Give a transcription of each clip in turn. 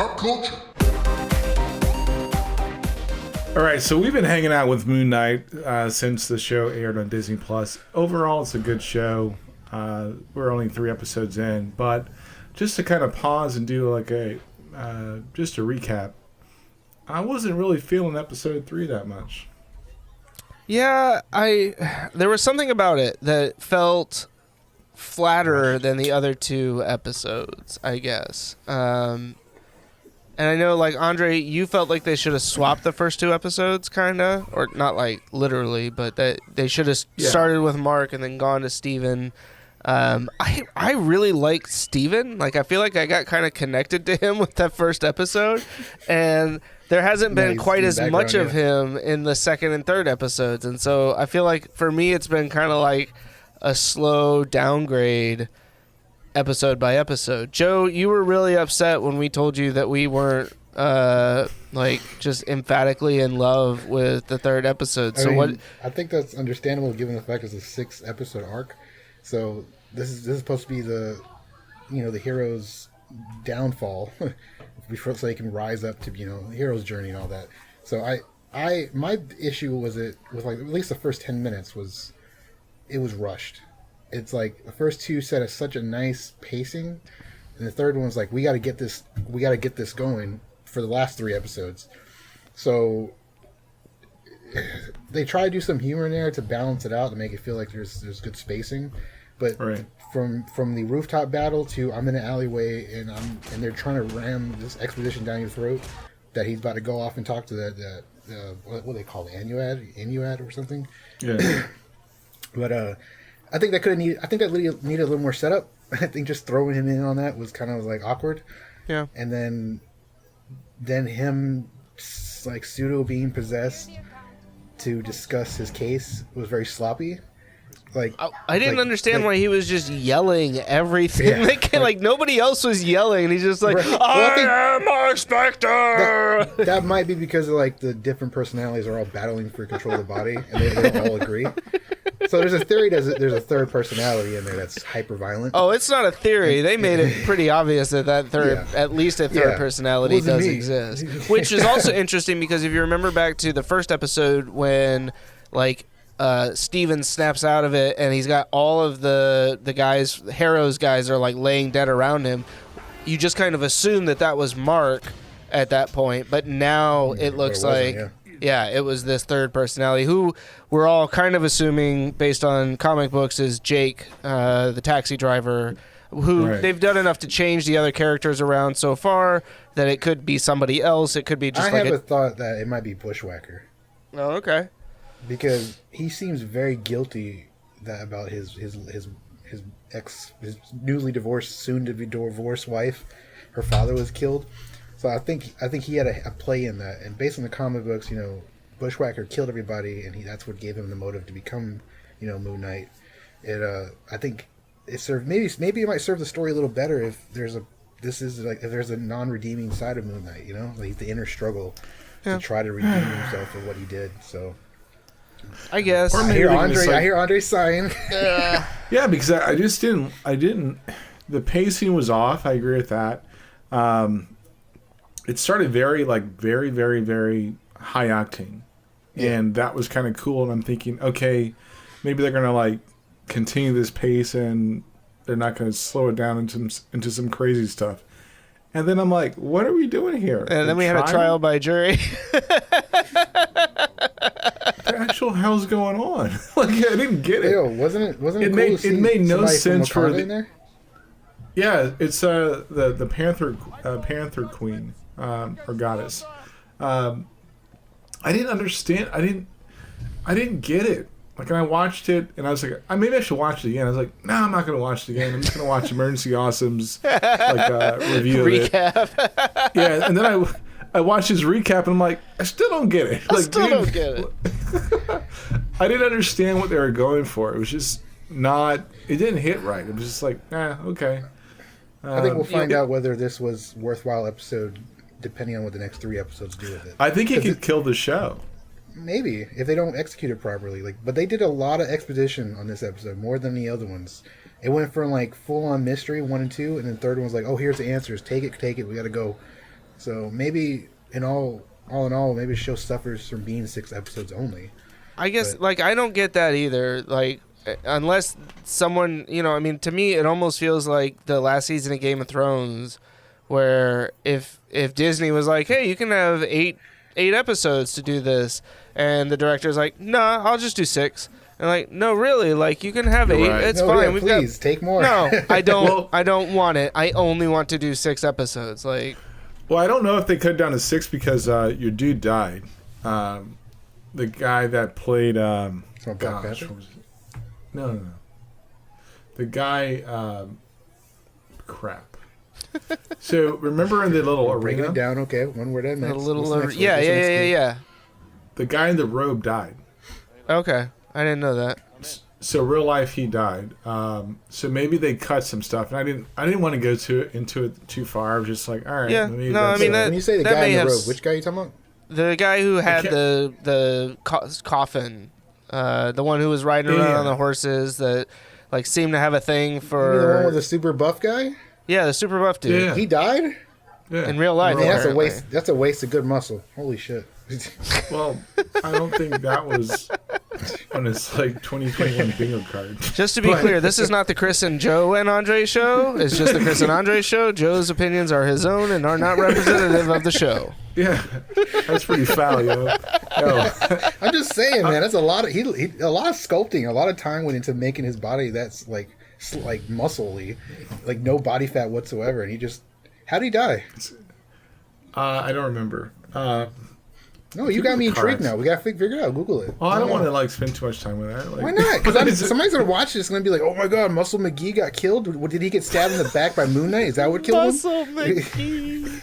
Pop culture. All right, so we've been hanging out with Moon Knight since the show aired on Disney Plus. Overall, it's a good show. We're only 3 episodes in, but just to kind of pause and do like just a recap, I wasn't really feeling episode 3 that much. Yeah, there was something about it that felt flatter than the other 2 episodes, I guess. And I know, like, Andre, you felt like they should have swapped the first 2 episodes, kind of. Or not, like, literally, but that they should have started with Mark and then gone to Steven. I really liked Steven. Like, I feel like I got kind of connected to him with that first episode. And there hasn't been quite as much of him in the second and third episodes. And so I feel like, for me, it's been kind of like a slow downgrade episode by episode. Joe, you were really upset when we told you that we weren't like just emphatically in love with the third episode. I think that's understandable given the fact it's a 6-episode arc. So this is supposed to be the hero's downfall before, so they can rise up to the hero's journey and all that. So my issue was like at least the first 10 minutes was rushed. It's like the first 2 set such a nice pacing, and the third one's like we got to get this going for the last 3 episodes. So they try to do some humor in there to balance it out to make it feel like there's good spacing, but from the rooftop battle to I'm in an alleyway and they're trying to ram this exposition down your throat that he's about to go off and talk to the what do they call it, Inuit or something. Yeah. But I think that needed a little more setup. I think just throwing him in on that was kind of like awkward. Yeah. And then him like pseudo being possessed to discuss his case was very sloppy. Like I didn't understand why he was just yelling everything. Yeah, like nobody else was yelling, and he's just like, I am Marc Spector. That might be because of like the different personalities are all battling for control of the body, and they don't all agree. So there's a theory there's a third personality in there that's hyper violent. Oh, it's not a theory. They made it pretty obvious that third, at least a third personality does exist. Which is also interesting because if you remember back to the first episode when like Steven snaps out of it and he's got all of the guys, Harrow's guys are like laying dead around him, you just kind of assume that was Mark at that point, but now it looks like it was this third personality who we're all kind of assuming based on comic books is Jake, the taxi driver, who they've done enough to change the other characters around so far that it could be somebody else. It could be just I have a thought that it might be Bushwhacker. Oh, okay. Because he seems very guilty about his newly divorced, soon to be divorced wife. Her father was killed. So I think he had a play in that, and based on the comic books, Bushwhacker killed everybody, and that's what gave him the motive to become, Moon Knight. I think it served maybe it might serve the story a little better if there's a non-redeeming side of Moon Knight, like the inner struggle to try to redeem himself for what he did. So I guess I hear Andre sighing. Yeah, because I didn't. The pacing was off. I agree with that. It started very, very, very high octane. Yeah. And that was kind of cool. And I'm thinking, okay, maybe they're going to, continue this pace and they're not going to slow it down into some crazy stuff. And then I'm like, what are we doing here? And then we had a trial by jury. What the actual hell's going on? I didn't get it. Yo, wasn't it cool made, to see it made no sense for in there? Yeah, it's the Panther Queen or goddess. I didn't understand. I didn't get it. And I watched it, and I was like, maybe I should watch it again. I was like, no, I'm not going to watch it again. I'm just going to watch Emergency Awesome's review of recap. It. Yeah, and then I watched his recap, and I'm like, I still don't get it. I still don't get it. I didn't understand what they were going for. It was just not. It didn't hit right. It was just like, okay. I think we'll find out whether this was worthwhile episode, depending on what the next 3 episodes do with it. I think it could kill the show. Maybe if they don't execute it properly. But they did a lot of exposition on this episode, more than the other ones. It went from full on mystery 1 and 2, and then third one was like, oh, here's the answers. Take it. We got to go. So maybe all in all, maybe the show suffers from being 6 episodes only. I guess, But- like, I don't get that either. Like, unless someone, I mean, to me, it almost feels like the last season of Game of Thrones, where if Disney was like, hey, you can have eight episodes to do this, and the director's like, nah, I'll just do 6. And like, no, really, like, you can have You're 8. right. It's No, fine. yeah, We've please got take more. no. I don't. Well- I don't want it. I only want to do 6 episodes. Like, Well, I don't know if they cut it down to 6 because your dude died. The guy that played. From Black Gosh, Panther? what was it? No. The guy. Crap. So remember in the little Breaking arena, it down, okay. One word at a next. little. What's the next word? Yeah, What's the next clue? yeah. the guy in the robe died. Okay, I didn't know that. So real life, he died. So maybe they cut some stuff, and I didn't want to go into it too far. I was just like, all right. Yeah, maybe no, I that's mean, it. that- When you say the that guy may in the have robe, s- which guy are you talking about? The guy who had can't- the coffin, the one who was riding around Yeah. on the horses that like seemed to have a thing You mean the one with for the super buff guy? the super buff dude Yeah. He died? Yeah. in real life. Man, that's a apparently. waste. That's a waste of good muscle. Holy shit. Well, I don't think that was on his like 2021 bingo card. Just to be clear, this is not the Chris and Joe and Andre show. It's just the Chris and Andre show. Joe's opinions are his own and are not representative of the show. Yeah, that's pretty foul, yo. I'm just saying, man. That's a lot of a lot of sculpting. A lot of time went into making his body that's like muscly, like no body fat whatsoever. And he just how did he die? I don't remember. No, you got me intrigued Correct. now. We got to figure it out. Google it. Well, I don't want to like spend too much time with that. Like, Why not? Because somebody's gonna watch this. Gonna be like, "Oh my god, Muscle McGee got killed. Did he get stabbed in the back by Moon Knight? Is that what killed him?"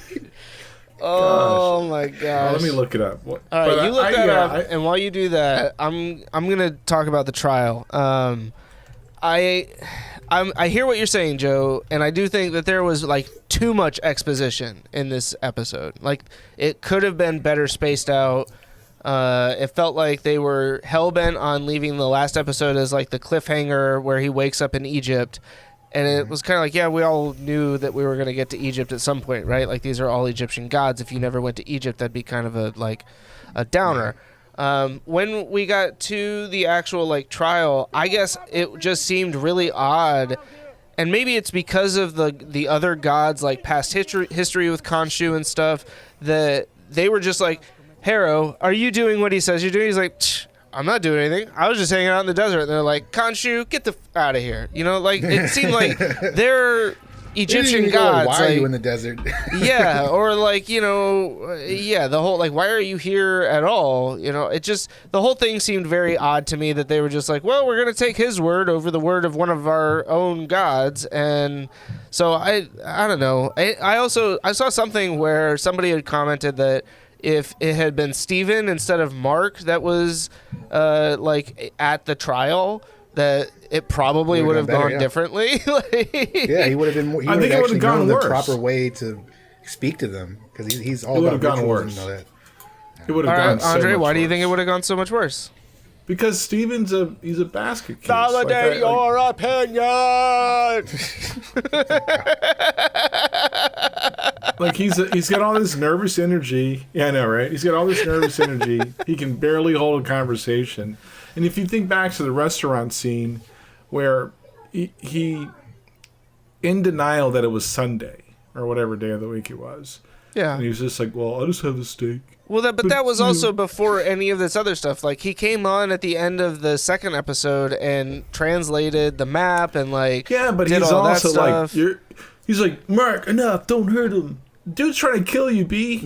Oh my Well, gosh. let me look it up. All right, you look that yeah, up, and while you do that, I'm gonna talk about the trial. I hear what you're saying, Joe, and I do think that there was like too much exposition in this episode. Like it could have been better spaced out. It felt like they were hell bent on leaving the last episode as like the cliffhanger where he wakes up in Egypt. And it was kind of like, yeah, we all knew that we were going to get to Egypt at some point, right? Like these are all Egyptian gods. If you never went to Egypt, that'd be kind of a downer. When we got to the actual like trial, I guess it just seemed really odd, and maybe it's because of the other gods like past history with Khonshu and stuff that they were just like, Harrow, are you doing what he says you're doing? He's like, I'm not doing anything. I was just hanging out in the desert. And they're like, Khonshu, get the out of here. Like it seemed like they're Egyptian You go, gods. Why are like, you in the desert? yeah, or like the whole like, why are you here at all? It just the whole thing seemed very odd to me that they were just like, well, we're gonna take his word over the word of one of our own gods, and so I don't know. I saw something where somebody had commented that if it had been Steven instead of Mark that was like at the trial, that it probably would have gone better, gone yeah. differently. Yeah, he would have been. He I would think have it actually would've gone known the worse. proper way to speak to them because he's all It about would've gone rituals worse. and all that. It would All have right, gone so Andre, much why do you worse. think it would have gone so much worse? Because Steven's he's a basket case. Like, opinion. like he's got all this nervous energy. Yeah, I know, right? He's got all this nervous energy. He can barely hold a conversation. And if you think back to the restaurant scene where he in denial that it was Sunday or whatever day of the week it was. Yeah. And he was just like, well, I'll just have a steak. Well, but But that was you- also before any of this other stuff. Like he came on at the end of the second episode and translated the map and like Yeah, but did he's all that also like, stuff. he's like, Mark, enough, don't hurt him. Dude's trying to kill you, B.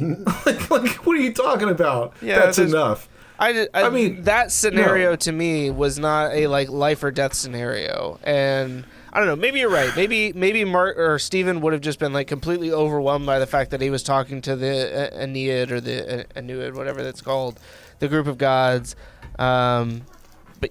like, what are you talking about? Yeah, That's there's- enough. I mean, that scenario no. to me was not a like life or death scenario, and I don't know. Maybe you're right. Maybe Mark or Steven would have just been like completely overwhelmed by the fact that he was talking to the Aeneid or the Anuid, whatever that's called, the group of gods. But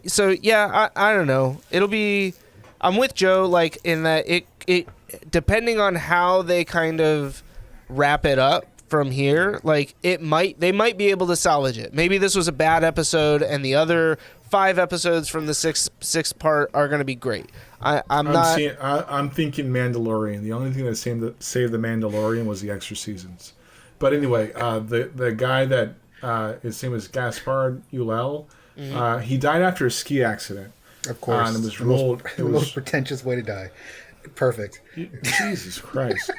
so yeah, I don't know. It'll be. I'm with Joe, like in that it depending on how they kind of wrap it up from here, like they might be able to salvage it. Maybe this was a bad episode and the other 5 episodes from the sixth part are going to be great. I'm thinking Mandalorian. The only thing that saved the Mandalorian was the extra seasons. But anyway, the guy that his name was Gaspard Ulel, he died after a ski accident. Of course, and it was rolled. The most pretentious way to die. Perfect. Jesus Christ.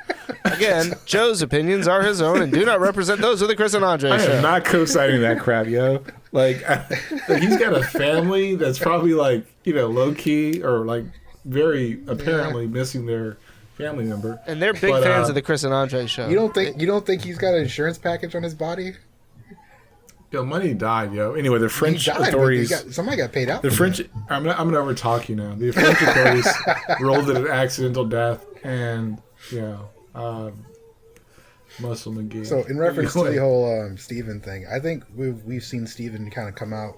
Again, Joe's opinions are his own and do not represent those of the Chris and Andre I show. am not co-signing that crap, yo. Like he's got a family that's probably like, low key or like very apparently missing their family member. And they're big fans of the Chris and Andre show. You don't think he's got an insurance package on his body? Yo, money died, yo. Anyway, the French He died, authorities. Somebody got paid out. The French. I'm gonna overtalk you now. The French authorities ruled it an accidental death, and Muscle McGee. So, in reference to the whole Steven thing, I think we've seen Steven kind of come out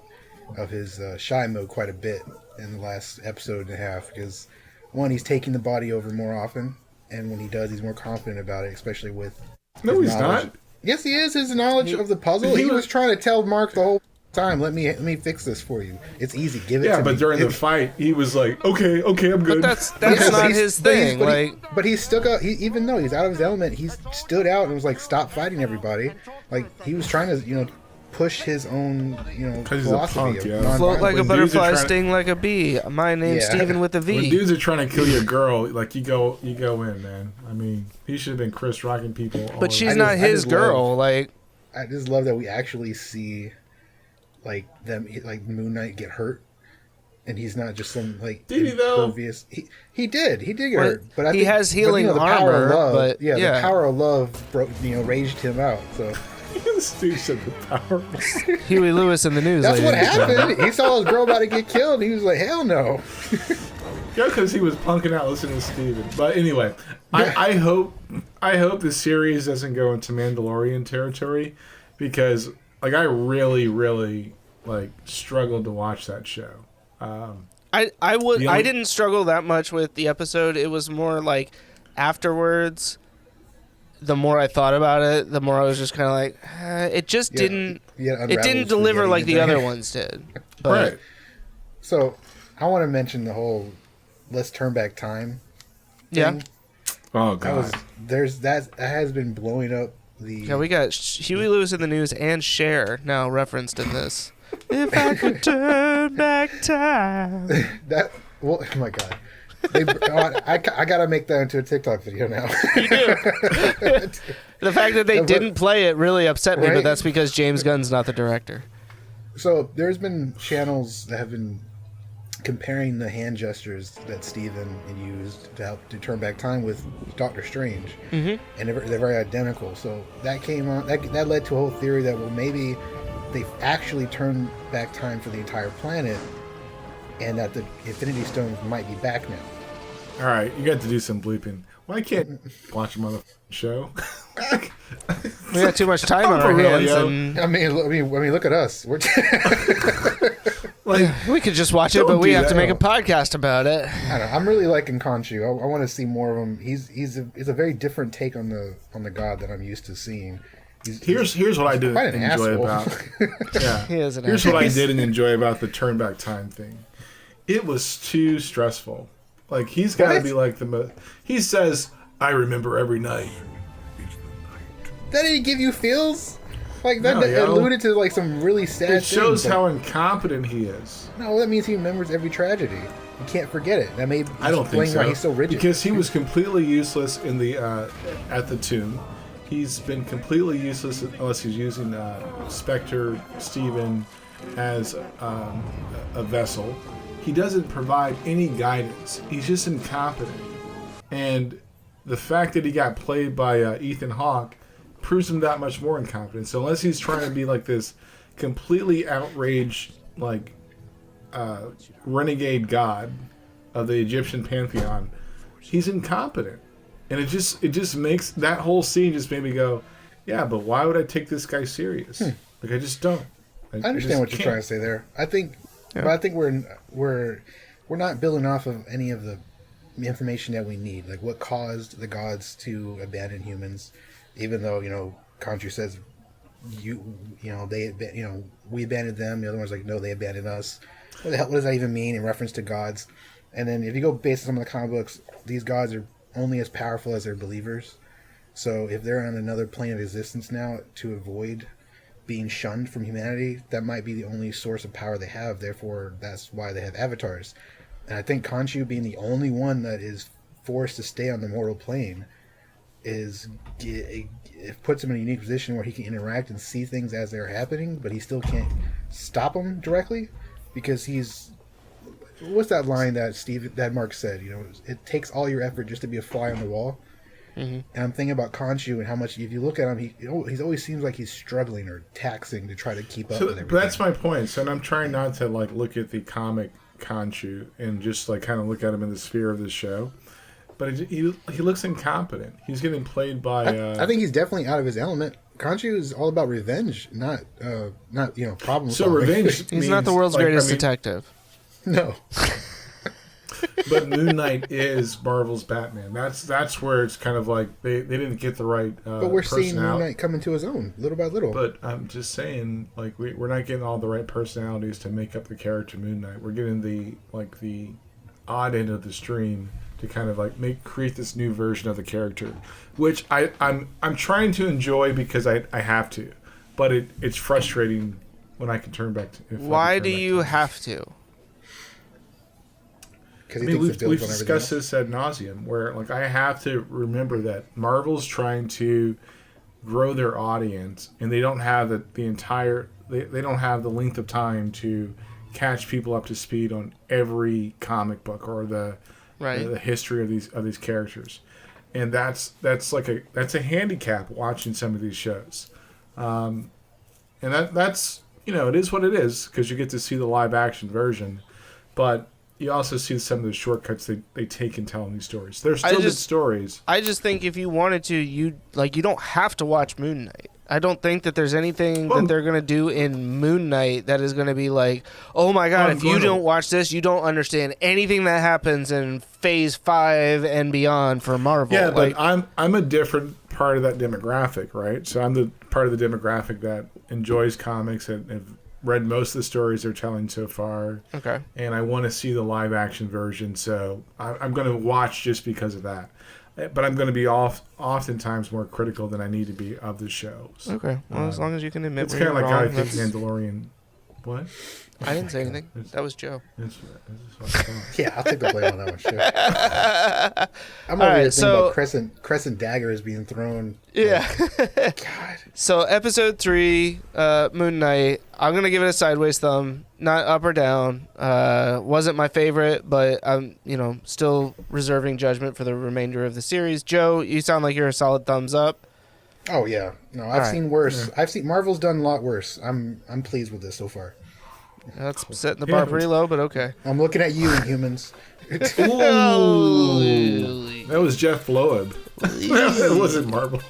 of his shy mode quite a bit in the last episode and a half because, one, he's taking the body over more often, and when he does, he's more confident about it, especially with no, he's knowledge. not. Yes, he is. His knowledge of the puzzle. He was trying to tell Mark the whole time, let me fix this for you. It's easy. Give it to me. Yeah, but during the fight, he was like, okay, I'm good. But that's not his thing. But he still got, even though he's out of his element, he stood out and was like, stop fighting everybody. Like, he was trying to, push his own, philosophy. He's a punk, float like a butterfly, sting like a bee. My name's Steven with a V. When dudes are trying to kill your girl, like, you go in, man. I mean, he should have been Chris rocking people. But she's not his girl. I just love that we actually see, like, Moon Knight get hurt. And he's not just some, like, did he, though? impervious. He did get hurt. But I he think has healing the armor. Power of love, but the power of love raged him out. So. This dude said the power. Huey Lewis in the news. That's what happened. He saw his girl about to get killed. And he was like, hell no. Yeah, because he was punking out listening to Steven. But anyway, I hope the series doesn't go into Mandalorian territory because, like, I really, really, like, struggled to watch that show. I didn't struggle that much with the episode. It was more like afterwards. The more I thought about it, the more I was just kind of like, it just didn't. It didn't deliver like the other ones did. But, right. So, I want to mention the whole "let's turn back time" thing. Yeah. Oh god. That has been blowing up the. Yeah, we got Huey Lewis in the news and Cher now referenced in this. If I could turn back time. Oh my god. I gotta make that into a TikTok video now. You do. The fact that they didn't play it really upset me, right? but that's because James Gunn's not the director. So there's been channels that have been comparing the hand gestures that Steven used to help to turn back time with Doctor Strange, and they're very identical. So that came on. That led to a whole theory that maybe they've actually turned back time for the entire planet, and that the Infinity Stones might be back now. All right, you got to do some bleeping. Why can't watch a motherfucking show? We got too much time on our hands. And I mean, look at us. We're we could just watch it, but we have to make a podcast about it. I don't know. I'm really liking Khonshu. I want to see more of him. He's a very different take on the god that I'm used to seeing. Here's what I did quite an enjoy asshole. about. Yeah. Here's what I didn't enjoy about the turn back time thing. It was too stressful. Like, he's got to be like he says, "I remember every night." That didn't give you feels? Like, that alluded to, like, some really sad things. It shows how incompetent he is. No, that means he remembers every tragedy. You can't forget it. That may I don't think so. Why he's so rigid. Because he was completely useless in the at the tomb. He's been completely useless unless he's using Spector Steven as a vessel. He doesn't provide any guidance. He's just incompetent. And the fact that he got played by Ethan Hawke proves him that much more incompetent. So unless he's trying to be like this completely outraged, like, renegade god of the Egyptian pantheon, he's incompetent. And it just makes that whole scene just made me go, yeah, but why would I take this guy serious? Like, I just don't. I understand what you're trying to say there. I think we're not building off of any of the information that we need, like what caused the gods to abandon humans, even though Khonshu says we abandoned them. The other one's like, no, they abandoned us. What does that even mean in reference to gods? And then if you go based on some of the comic books, these gods are only as powerful as their believers. So if they're on another plane of existence now to avoid being shunned from humanity, that might be the only source of power they have. Therefore, that's why they have avatars. And I think Khonshu being the only one that is forced to stay on the mortal plane it puts him in a unique position where he can interact and see things as they're happening, but he still can't stop them directly because he's... What's that line that Mark said? You know, it takes all your effort just to be a fly on the wall. Mm-hmm. And I'm thinking about Khonshu and how much, if you look at him, he always seems like he's struggling or taxing to try to keep up with everything. That's my point. So, and I'm trying not to like look at the comic Khonshu and just like kind of look at him in the sphere of the show. But he looks incompetent. He's getting played by. I think he's definitely out of his element. Khonshu is all about revenge, not problem solving. So revenge. He's not the world's greatest detective. No. But Moon Knight is Marvel's Batman. That's where it's kind of like they didn't get the right. But we're seeing Moon Knight come into his own little by little. But I'm just saying, like we're not getting all the right personalities to make up the character Moon Knight. We're getting the odd end of the stream to kind of like create this new version of the character, which I'm trying to enjoy because I have to, but it's frustrating when I can turn back to. Why do you have to? I mean, we've discussed this ad nauseum, where like I have to remember that Marvel's trying to grow their audience, and they don't have they don't have the length of time to catch people up to speed on every comic book or the history of these characters, and that's a handicap watching some of these shows, and that's it is what it is because you get to see the live action version, but you also see some of the shortcuts they take in telling these stories. They're still good stories. I just think if you wanted to, you don't have to watch Moon Knight. I don't think that there's anything that they're going to do in Moon Knight that is going to be like, oh my God, if you don't watch this, you don't understand anything that happens in Phase 5 and beyond for Marvel. Yeah, but I'm a different part of that demographic, right? So I'm the part of the demographic that enjoys comics and have read most of the stories they're telling so far. Okay. And I want to see the live action version, so I'm going to watch just because of that. But I'm going to be oftentimes more critical than I need to be of the show. So, okay. Well, as long as you can admit it's kind of like wrong, how I think Mandalorian. What? I didn't say anything. That was Joe. Yeah, I'll take the blame on that one. Sure. I'm over here thinking about Crescent Daggers being thrown. Yeah. God. So episode 3, Moon Knight. I'm gonna give it a sideways thumb, not up or down. Wasn't my favorite, but I'm still reserving judgment for the remainder of the series. Joe, you sound like you're a solid thumbs up. Oh yeah, no, I've seen worse. Yeah. I've seen Marvel's done a lot worse. I'm pleased with this so far. That's setting the bar pretty low, but okay. I'm looking at you, humans. Ooh, that was Jeff Loeb. That wasn't Marvel.